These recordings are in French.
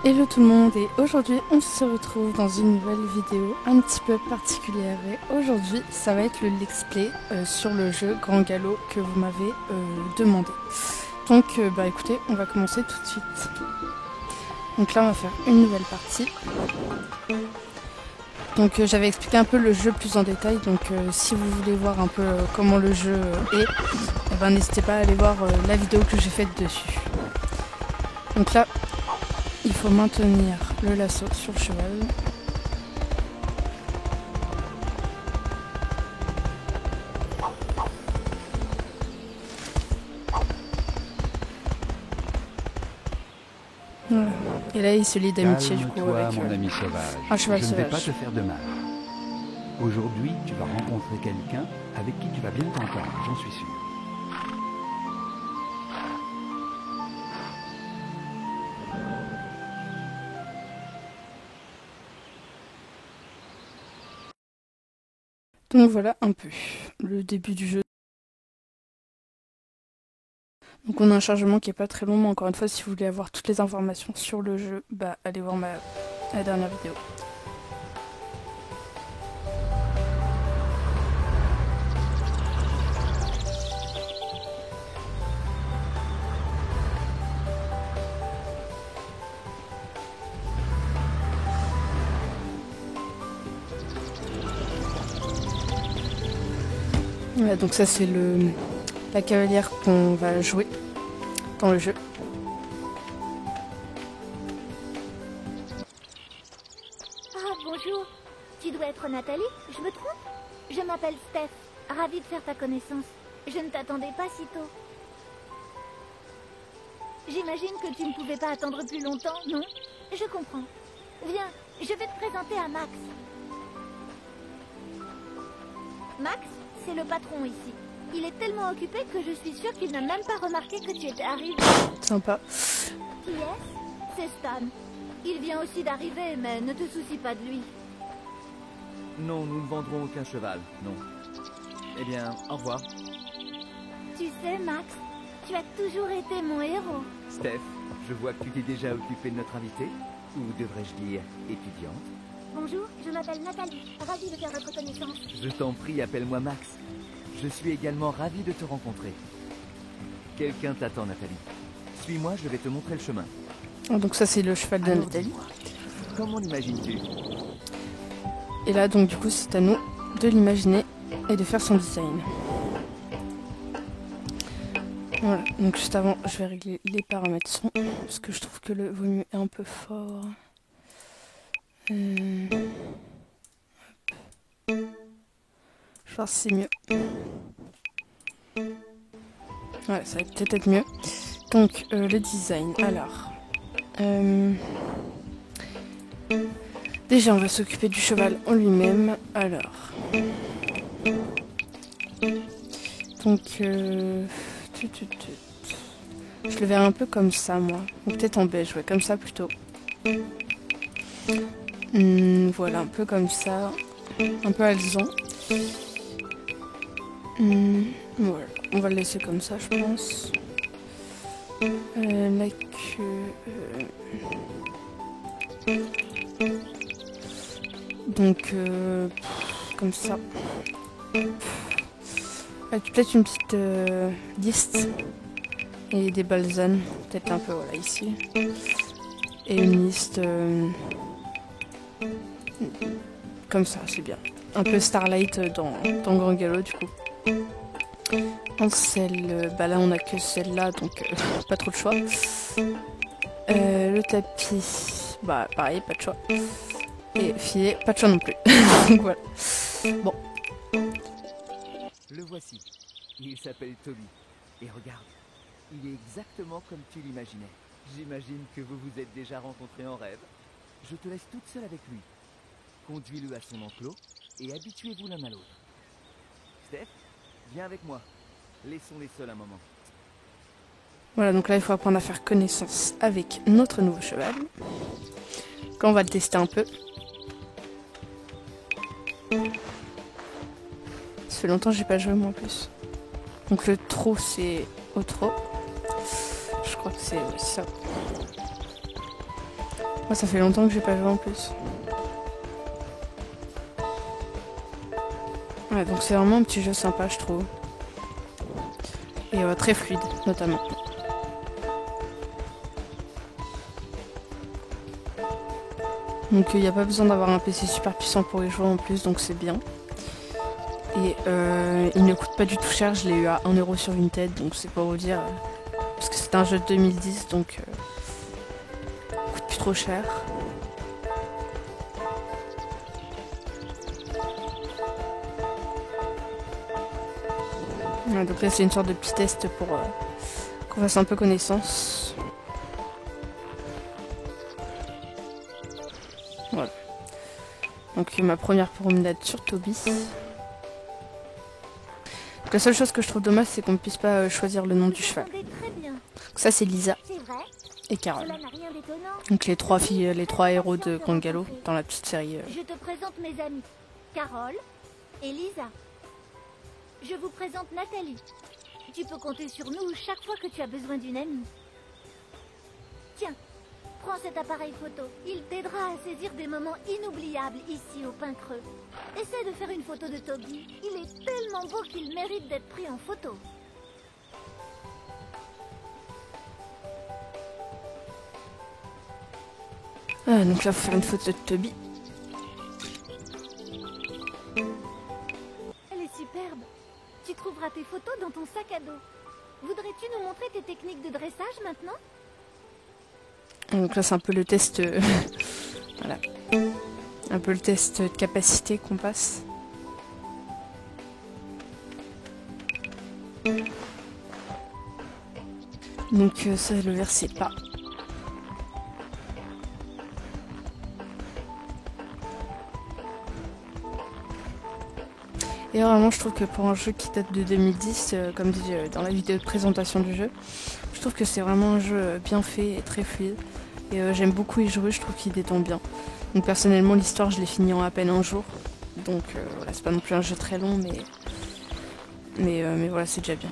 Hello tout le monde, et aujourd'hui on se retrouve dans une nouvelle vidéo un petit peu particulière. Et aujourd'hui ça va être le Let's Play sur le jeu Grand Galop que vous m'avez demandé. Donc bah écoutez, on va commencer tout de suite. Donc là on va faire une nouvelle partie. Donc j'avais expliqué un peu le jeu plus en détail, donc si vous voulez voir un peu comment le jeu est, eh ben, n'hésitez pas à aller voir la vidéo que j'ai faite dessus. Donc là, il faut maintenir le lasso sur le cheval. Voilà. Et là, il se lie d'amitié du coup avec mon ami sauvage. un cheval Je ne vais pas sauvage. te faire de mal. Aujourd'hui, tu vas rencontrer quelqu'un avec qui tu vas bien t'entendre, j'en suis sûr. Donc voilà un peu le début du jeu. Donc on a un chargement qui est pas très long, mais encore une fois, si vous voulez avoir toutes les informations sur le jeu, bah allez voir la dernière vidéo. Voilà, donc ça c'est la cavalière qu'on va jouer dans le jeu. Ah, bonjour. Tu dois être Nathalie, je me trompe? Je m'appelle Steph. Ravie de faire ta connaissance. Je ne t'attendais pas si tôt. J'imagine que tu ne pouvais pas attendre plus longtemps, non? Je comprends. Viens, je vais te présenter à Max. Max, c'est le patron ici. Il est tellement occupé que je suis sûre qu'il n'a même pas remarqué que tu étais arrivé. Sympa. Qui est-ce? C'est Stan. Il vient aussi d'arriver, mais ne te soucie pas de lui. Non, nous ne vendrons aucun cheval, non. Eh bien, au revoir. Tu sais, Max, tu as toujours été mon héros. Steph, je vois que tu t'es déjà occupé de notre invité, ou devrais-je dire étudiante. Bonjour, je m'appelle Nathalie. Ravie de faire votre connaissance. Je t'en prie, appelle-moi Max. Je suis également ravi de te rencontrer. Quelqu'un t'attend, Nathalie. Suis-moi, je vais te montrer le chemin. Oh, donc ça c'est le cheval de Alors, Nathalie. dis-moi, comment l'imagines-tu? Et là donc du coup c'est à nous de l'imaginer et de faire son design. Voilà, donc juste avant je vais régler les paramètres son, parce que je trouve que le volume est un peu fort. Hop. Je vais voir si c'est mieux. Ouais, ça va peut-être être mieux. Donc le design, alors... déjà on va s'occuper du cheval en lui-même, alors... Donc... Je le verrai un peu comme ça moi, ou peut-être en beige, ouais, comme ça plutôt. Voilà, un peu comme ça, un peu alezan. Voilà, on va le laisser comme ça je pense. La queue... Donc, comme ça. Avec peut-être une petite liste. Et des balsanes, peut-être un peu, voilà, ici. Et une liste... comme ça, c'est bien. Un peu Starlight dans Grand Galop, du coup. En celle... bah là, on a que celle-là, donc pas trop de choix. Le tapis... bah, pareil, pas de choix. Et filet, pas de choix non plus. Donc voilà. Bon. Le voici. Il s'appelle Toby. Et regarde, il est exactement comme tu l'imaginais. J'imagine que vous vous êtes déjà rencontrés en rêve. Je te laisse toute seule avec lui. Conduis-le à son enclos et habituez-vous l'un à l'autre. Steph, viens avec moi. Laissons-les seuls un moment. Voilà, donc là, il faut apprendre à faire connaissance avec notre nouveau cheval. Quand on va le tester un peu. Ça fait longtemps que j'ai pas joué moi en plus. Donc le trot c'est au trot. Je crois que c'est ça. Moi, ça fait longtemps que j'ai pas joué en plus. Ouais, donc c'est vraiment un petit jeu sympa, je trouve. Et très fluide, notamment. Donc il n'y a pas besoin d'avoir un PC super puissant pour y jouer en plus, donc c'est bien. Et il ne coûte pas du tout cher, je l'ai eu à 1€ sur Vinted, donc c'est pour vous dire. Parce que c'est un jeu de 2010, donc il coûte plus trop cher. Ouais, donc là c'est une sorte de petit test pour qu'on fasse un peu connaissance. Voilà. Donc ma première promenade sur Toby. Donc, la seule chose que je trouve dommage, c'est qu'on ne puisse pas choisir le nom du cheval. Donc ça c'est Lisa et Carole. Donc les trois filles, les trois héros de Grand Galop dans la petite série. Je te présente mes amis, Carole et Lisa. Je vous présente Nathalie. Tu peux compter sur nous chaque fois que tu as besoin d'une amie. Tiens, prends cet appareil photo. Il t'aidera à saisir des moments inoubliables ici au Pin Creux. Essaie de faire une photo de Toby. Il est tellement beau qu'il mérite d'être pris en photo. Ah, donc là, faut faire une photo de Toby. Elle est superbe. Tu trouveras tes photos dans ton sac à dos. Voudrais-tu nous montrer tes techniques de dressage maintenant? Donc là, c'est un peu le test... voilà. Un peu le test de capacité qu'on passe. Donc ça, le verset pas. Et vraiment, je trouve que pour un jeu qui date de 2010, comme dit dans la vidéo de présentation du jeu, je trouve que c'est vraiment un jeu bien fait et très fluide. Et j'aime beaucoup y jouer, je trouve qu'il détend bien. Donc personnellement, l'histoire, je l'ai fini en à peine un jour. Donc voilà, c'est pas non plus un jeu très long, mais voilà, c'est déjà bien.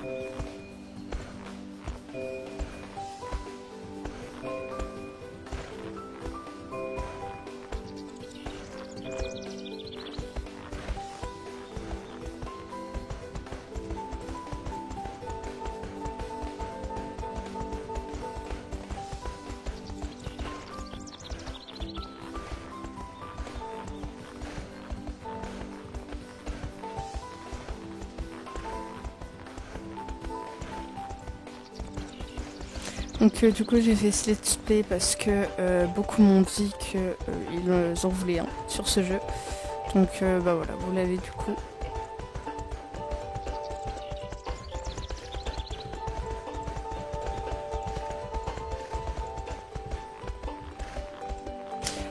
Donc du coup j'ai fait ce let's play parce que beaucoup m'ont dit qu'ils en voulaient un sur ce jeu. Donc bah voilà, vous l'avez du coup.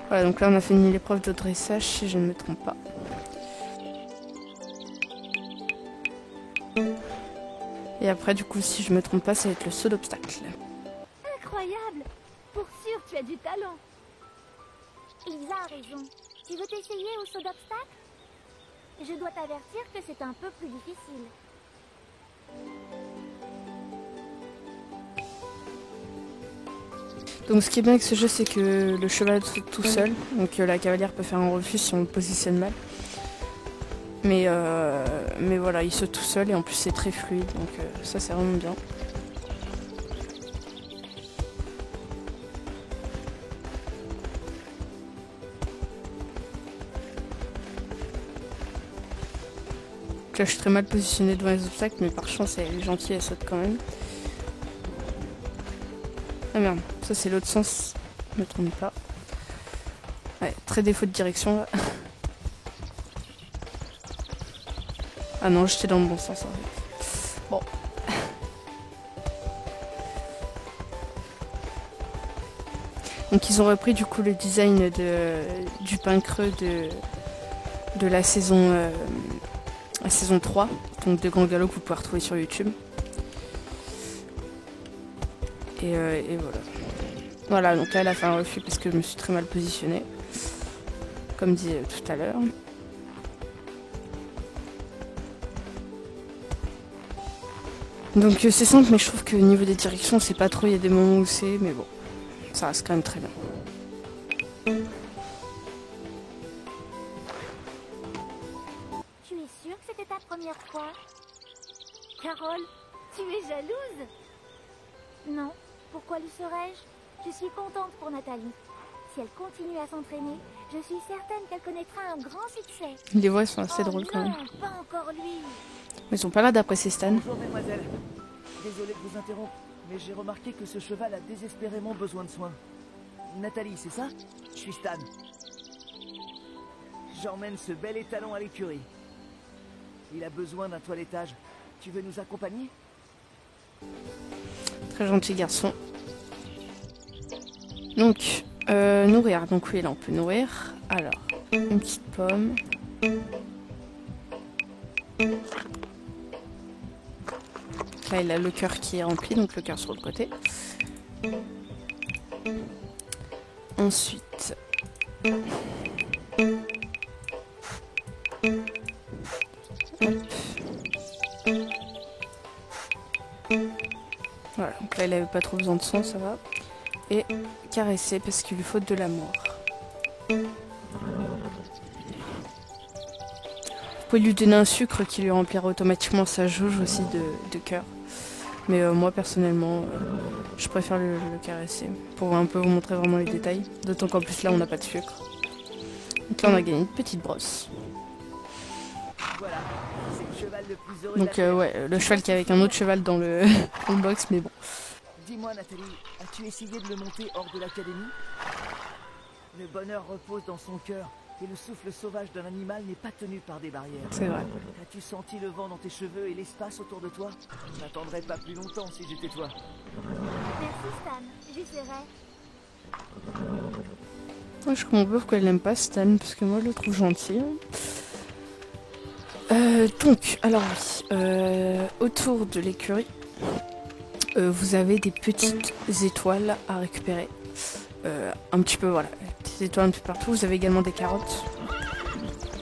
Voilà, donc là on a fini l'épreuve de dressage si je ne me trompe pas. Et après du coup si je me trompe pas ça va être le saut d'obstacle. Incroyable! Pour sûr, tu as du talent. Lisa a raison. Tu veux t'essayer au saut d'obstacle? Je dois t'avertir que c'est un peu plus difficile. Donc ce qui est bien avec ce jeu, c'est que le cheval saute tout seul. Donc la cavalière peut faire un refus si on le positionne mal. Mais voilà, il saute tout seul et en plus c'est très fluide. Donc ça c'est vraiment bien. Là, je suis très mal positionnée devant les obstacles, mais par chance, elle est gentille, elle saute quand même. Ah merde, ça c'est l'autre sens, je me trompe pas. Ouais, très défaut de direction là. Ah non, j'étais dans le bon sens en fait. Bon. Donc ils ont repris du coup le design du Pin Creux de la saison 3, donc de Grand Galop que vous pouvez retrouver sur YouTube. Et voilà. Voilà, donc là elle a fait un refus parce que je me suis très mal positionnée. Comme dit tout à l'heure. Donc c'est simple, mais je trouve que au niveau des directions, c'est pas trop, il y a des moments où c'est, mais bon, ça reste quand même très bien. dernière fois. Carole, tu es jalouse? Non, pourquoi le serais-je? Je suis contente pour Nathalie. Si elle continue à s'entraîner, je suis certaine qu'elle connaîtra un grand succès. Les voix sont assez drôles quand même. Non, pas encore lui. Mais ils sont pas là d'apprécier Stan. Bonjour, mademoiselle. Désolé de vous interrompre, mais j'ai remarqué que ce cheval a désespérément besoin de soins. Nathalie, c'est ça? Je suis Stan. J'emmène ce bel étalon à l'écurie. Il a besoin d'un toilettage. Tu veux nous accompagner? Très gentil garçon. Donc, nourrir. Donc oui, là on peut nourrir. Alors, une petite pomme. Là il a le cœur qui est rempli, donc le cœur sur le côté. Ensuite... Hop. Voilà, donc là il avait pas trop besoin de sang, ça va. Et caresser parce qu'il lui faut de l'amour. Vous pouvez lui donner un sucre qui lui remplira automatiquement sa jauge aussi de cœur. Mais moi personnellement, je préfère le caresser pour un peu vous montrer vraiment les détails. D'autant qu'en plus là on n'a pas de sucre. Donc là on a gagné une petite brosse. Voilà, c'est le cheval le plus heureux Donc de la terre. ouais, le cheval qui est avec un autre cheval dans le, dans le box, mais bon. Dis-moi Nathalie, as-tu essayé de le monter hors de l'académie? Le bonheur repose dans son cœur et le souffle sauvage d'un animal n'est pas tenu par des barrières. C'est vrai. As-tu senti le vent dans tes cheveux et l'espace autour de toi? Je n'attendrai pas plus longtemps si j'étais toi. Merci Stan, j'essaierai. Moi je comprends pas pourquoi elle l'aime pas Stan, parce que moi je le trouve gentil. Donc, alors oui, autour de l'écurie, vous avez des petites étoiles à récupérer. Un petit peu, voilà, des petites étoiles un peu partout. Vous avez également des carottes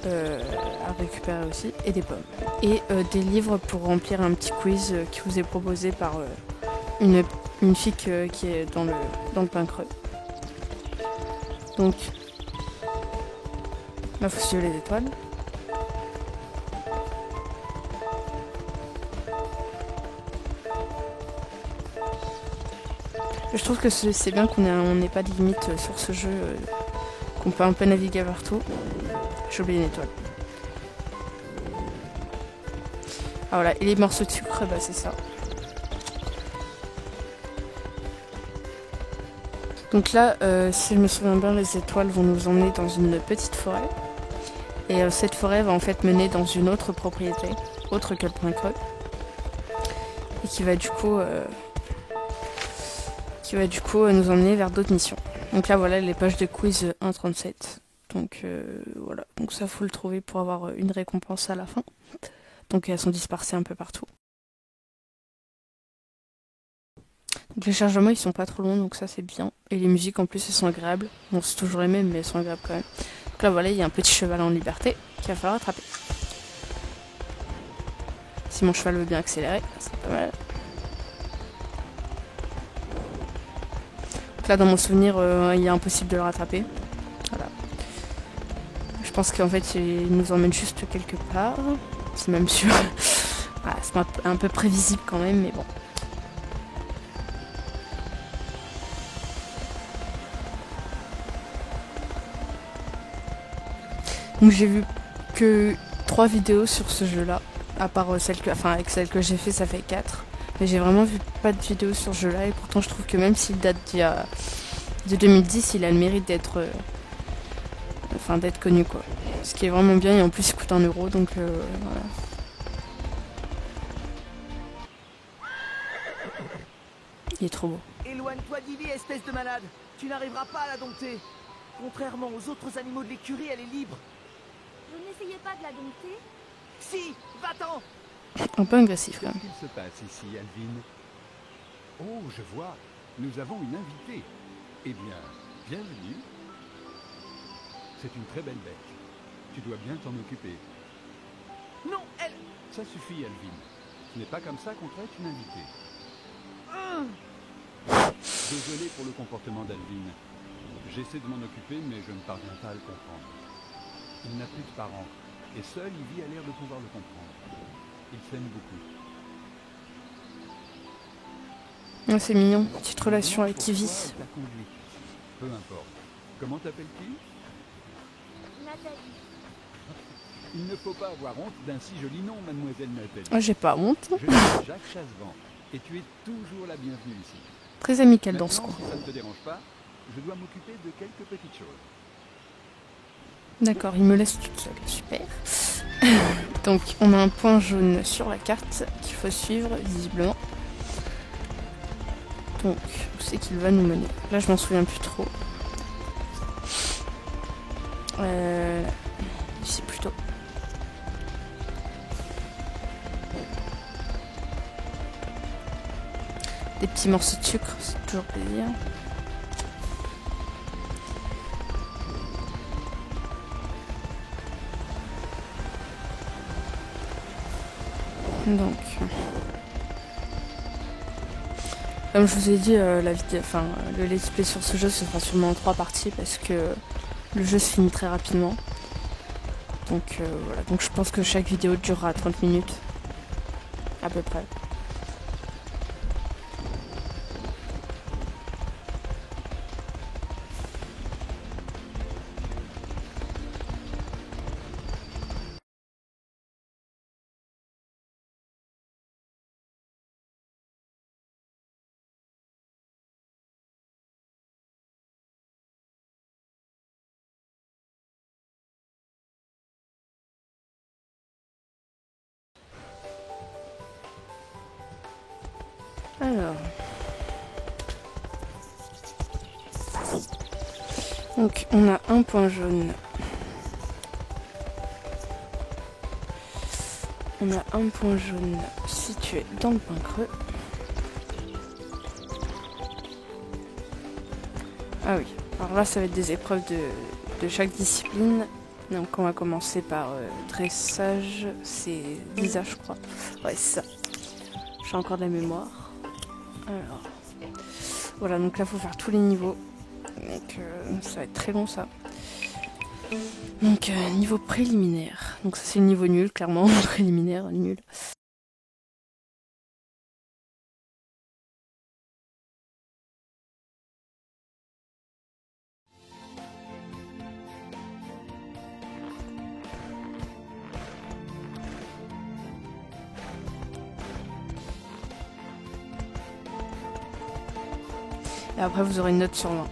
à récupérer aussi, et des pommes. Et des livres pour remplir un petit quiz qui vous est proposé par une fille qui est dans le pain creux. Donc, là, faut suivre les étoiles. Je trouve que c'est bien qu'on n'ait pas de limite sur ce jeu, qu'on peut un peu naviguer partout. J'ai oublié une étoile. Ah voilà, et les morceaux de sucre, bah c'est ça. Donc là, si je me souviens bien, les étoiles vont nous emmener dans une petite forêt. Et cette forêt va en fait mener dans une autre propriété, autre que le point creux. Et qui va du coup nous emmener vers d'autres missions. Donc là voilà les pages de quiz 1.37. Donc voilà, donc ça faut le trouver pour avoir une récompense à la fin. Donc elles sont dispersées un peu partout. Donc les chargements ils sont pas trop longs, donc ça c'est bien. Et les musiques en plus elles sont agréables. Bon c'est toujours les mêmes mais elles sont agréables quand même. Donc là voilà il y a un petit cheval en liberté qu'il va falloir attraper. Si mon cheval veut bien accélérer, c'est pas mal. Là dans mon souvenir il est impossible de le rattraper. Voilà. Je pense qu'en fait il nous emmène juste quelque part. C'est même sûr. Voilà, c'est un peu prévisible quand même mais bon. Donc j'ai vu que 3 vidéos sur ce jeu là. À part avec celle que j'ai fait ça fait 4. Mais j'ai vraiment vu pas de vidéos sur ce jeu-là et pourtant je trouve que même s'il date de 2010, il a le mérite d'être d'être connu quoi. Ce qui est vraiment bien et en plus il coûte 1 euro donc voilà. Il est trop beau. Éloigne-toi d'Ivy, espèce de malade. Tu n'arriveras pas à la dompter. Contrairement aux autres animaux de l'écurie, elle est libre. Vous n'essayez pas de la dompter? Si, va-t'en. Un peu agressif quand même. Qu'est-ce qu'il se passe ici, Alvin? Oh, je vois. Nous avons une invitée. Eh bien, bienvenue. C'est une très belle bête. Tu dois bien t'en occuper. Non, elle... Ça suffit, Alvin. Ce n'est pas comme ça qu'on traite une invitée. Désolé pour le comportement d'Alvin. J'essaie de m'en occuper, mais je ne parviens pas à le comprendre. Il n'a plus de parents, et seul Ivy a l'air de pouvoir le comprendre. Ils s'aiment beaucoup. Oh, c'est mignon, petite relation avec Pourquoi Ivy. elle t'a conduite? Peu importe. Comment t'appelles-tu? Nathalie. Il ne faut pas avoir honte d'un si joli nom, mademoiselle Nathalie. Oh, j'ai pas honte. Je suis Jacques Chassevent, et tu es toujours la bienvenue ici. Très amical dans ce Maintenant, coin. si ça ne te dérange pas, je dois m'occuper de quelques petites choses. D'accord, il me laisse toute seule, super. Donc on a un point jaune sur la carte qu'il faut suivre visiblement. Donc où c'est qu'il va nous mener? Là je m'en souviens plus trop. Ici plutôt. Des petits morceaux de sucre, c'est toujours plaisir. Donc, comme je vous ai dit, le let's play sur ce jeu se fera sûrement en 3 parties parce que le jeu se finit très rapidement. Donc voilà, donc je pense que chaque vidéo durera 30 minutes à peu près. Alors. Donc on a un point jaune. On a un point jaune situé dans le point creux. Ah oui, alors là ça va être des épreuves de chaque discipline. Donc on va commencer par dressage, c'est Lisa je crois. Ouais c'est ça. J'ai encore de la mémoire. Alors, voilà, donc là il faut faire tous les niveaux. Donc ça va être très long ça. Donc niveau préliminaire. Donc ça c'est le niveau nul, clairement. Préliminaire, nul. Et après vous aurez une note sur 20.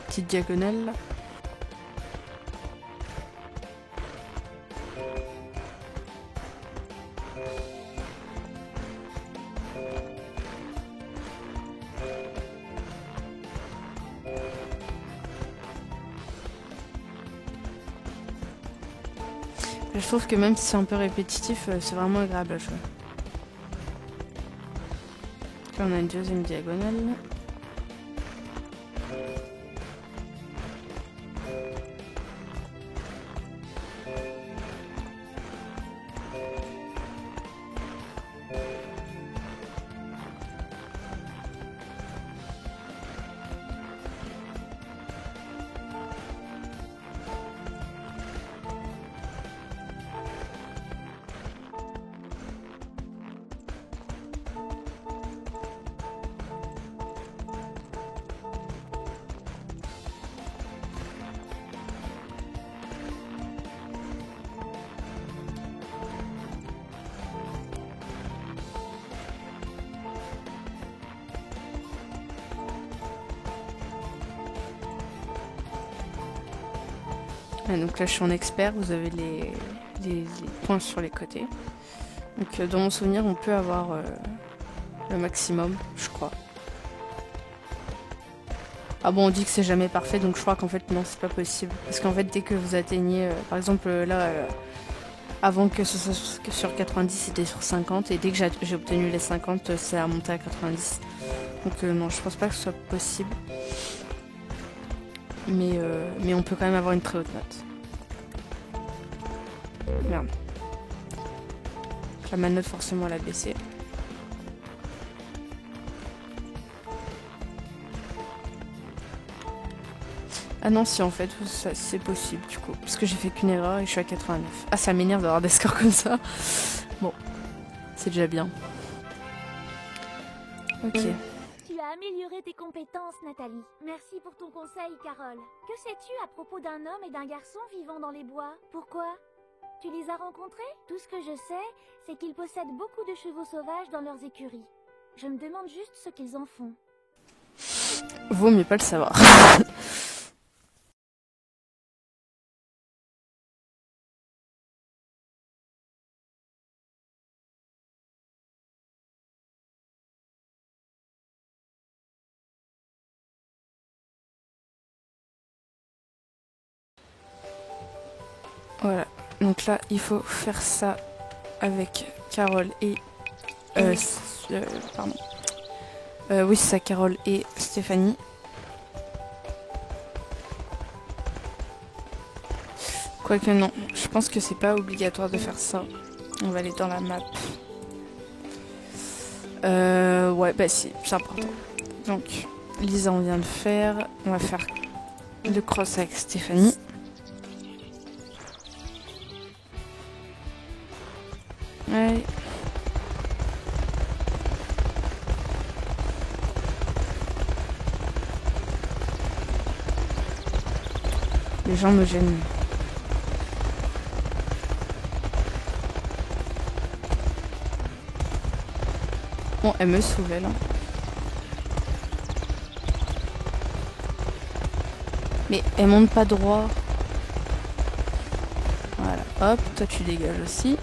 Petite diagonale. Je trouve que même si c'est un peu répétitif, c'est vraiment agréable à jouer. Là on a une deuxième diagonale. Donc là je suis en expert, vous avez les points sur les côtés. Donc dans mon souvenir on peut avoir le maximum, je crois. Ah bon on dit que c'est jamais parfait donc je crois qu'en fait non c'est pas possible. Parce qu'en fait dès que vous atteignez, par exemple là avant que ce soit sur 90 c'était sur 50 et dès que j'ai obtenu les 50 c'est remonté à 90. Donc non je pense pas que ce soit possible. Mais on peut quand même avoir une très haute note. Merde. Là, ma note forcément elle a baissé. Ah non, si en fait, c'est possible du coup. Parce que j'ai fait qu'une erreur et je suis à 89. Ah, ça m'énerve d'avoir des scores comme ça. Bon, c'est déjà bien. Ok. Tu as amélioré tes compétences, Nathalie. Merci pour ton conseil, Carole. Que sais-tu à propos d'un homme et d'un garçon vivant dans les bois? Pourquoi? Tu les as rencontrés? Tout ce que je sais, c'est qu'ils possèdent beaucoup de chevaux sauvages dans leurs écuries. Je me demande juste ce qu'ils en font. Vaut mieux pas le savoir. Voilà. Donc là, il faut faire ça avec Carole et... pardon. Oui, c'est ça, Carole et Stéphanie. Quoique non, je pense que c'est pas obligatoire de faire ça. On va aller dans la map. Ouais, bah si, c'est important. Donc, Lisa, on vient de le faire. On va faire le cross avec Stéphanie. Ouais. Les gens me gênent. Bon, elle me saoule, là. Mais elle monte pas droit. Voilà, hop, toi tu dégages aussi.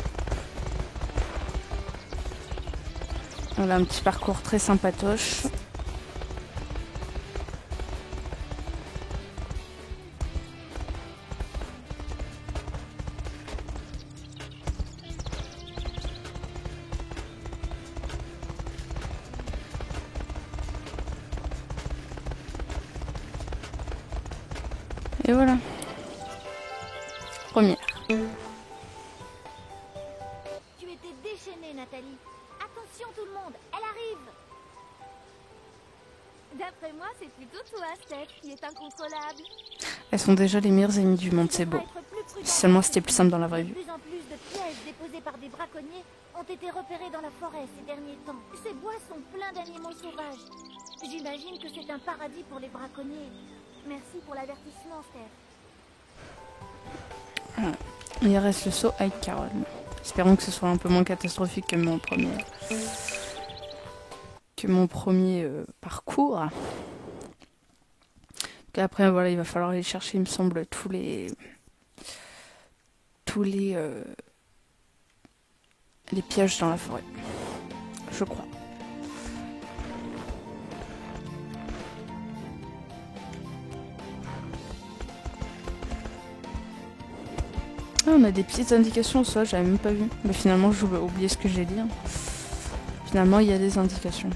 On a un petit parcours très sympatoche. Et voilà. Première. Tu étais déchaînée, Nathalie. Attention tout le monde, elle arrive. D'après moi, c'est plutôt toi, Steph, qui est incontrôlable. Elles sont déjà les meilleures amies du monde, c'est beau. Si seulement c'était plus simple dans la vraie vie. De plus en plus de pièges déposés par des braconniers ont été repérés dans la forêt ces derniers temps. Ces bois sont pleins d'animaux sauvages. J'imagine que c'est un paradis pour les braconniers. Merci pour l'avertissement, Steph. Il reste le saut avec Carole. Espérons que ce soit un peu moins catastrophique que mon premier parcours. Donc après voilà, il va falloir aller chercher, il me semble, tous les pièges dans la forêt. Je crois. Ah, on a des petites indications, ça, j'avais même pas vu. Mais finalement, j'ai oublié ce que j'ai dit. Finalement, il y a des indications.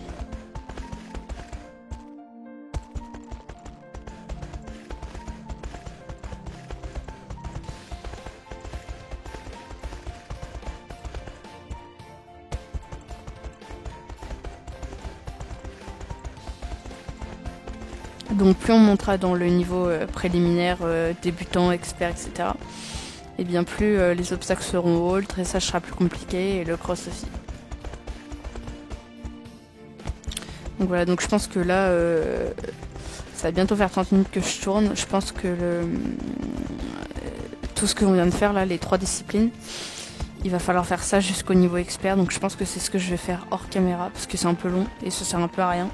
Donc plus on montera dans le niveau préliminaire, débutant, expert, etc. Et bien plus les obstacles seront hauts, le dressage sera plus compliqué et le cross aussi. Donc voilà, donc je pense que là, ça va bientôt faire 30 minutes que je tourne. Je pense que tout ce qu'on vient de faire là, les 3 disciplines, il va falloir faire ça jusqu'au niveau expert. Donc je pense que c'est ce que je vais faire hors caméra parce que c'est un peu long et ça sert un peu à rien.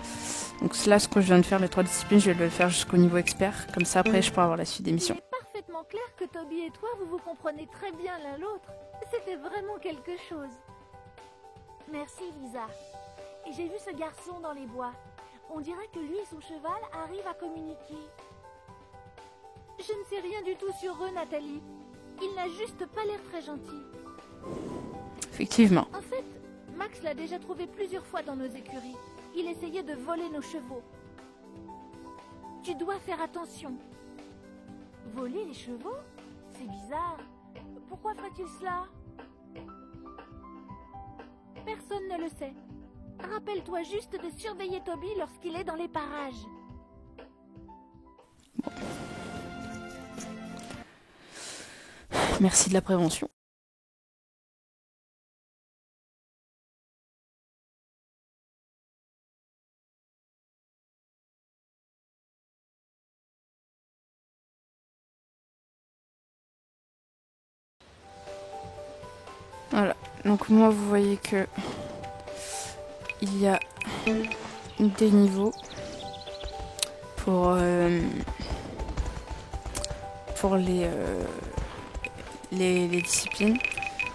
Donc là, ce que je viens de faire, les 3 disciplines, je vais le faire jusqu'au niveau expert. Comme ça, après, je pourrai avoir la suite des missions. Il est parfaitement clair que Toby et toi, vous vous comprenez très bien l'un l'autre. C'était vraiment quelque chose. Merci, Lisa. Et j'ai vu ce garçon dans les bois. On dirait que lui et son cheval arrivent à communiquer. Je ne sais rien du tout sur eux, Nathalie. Il n'a juste pas l'air très gentil. Effectivement. En fait, Max l'a déjà trouvé plusieurs fois dans nos écuries. Il essayait de voler nos chevaux. Tu dois faire attention. Voler les chevaux? C'est bizarre. Pourquoi ferait-il cela? Personne ne le sait. Rappelle-toi juste de surveiller Toby lorsqu'il est dans les parages. Merci de la prévention. Voilà, donc moi vous voyez que il y a des niveaux pour les disciplines,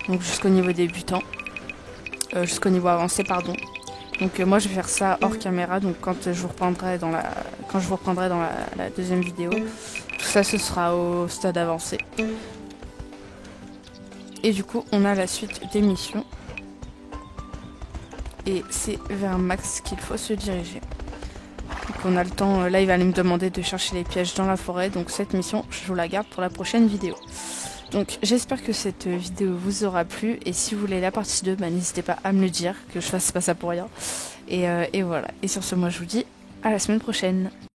donc jusqu'au niveau débutant, jusqu'au niveau avancé pardon. Donc moi je vais faire ça hors caméra, donc quand je vous reprendrai dans la deuxième vidéo, tout ça ce sera au stade avancé. Et du coup on a la suite des missions. Et c'est vers Max qu'il faut se diriger. Donc on a le temps, là il va aller me demander de chercher les pièges dans la forêt, donc cette mission je vous la garde pour la prochaine vidéo. Donc j'espère que cette vidéo vous aura plu, et si vous voulez la partie 2, n'hésitez pas à me le dire, que je fasse pas ça pour rien. Et voilà, et sur ce moi je vous dis à la semaine prochaine.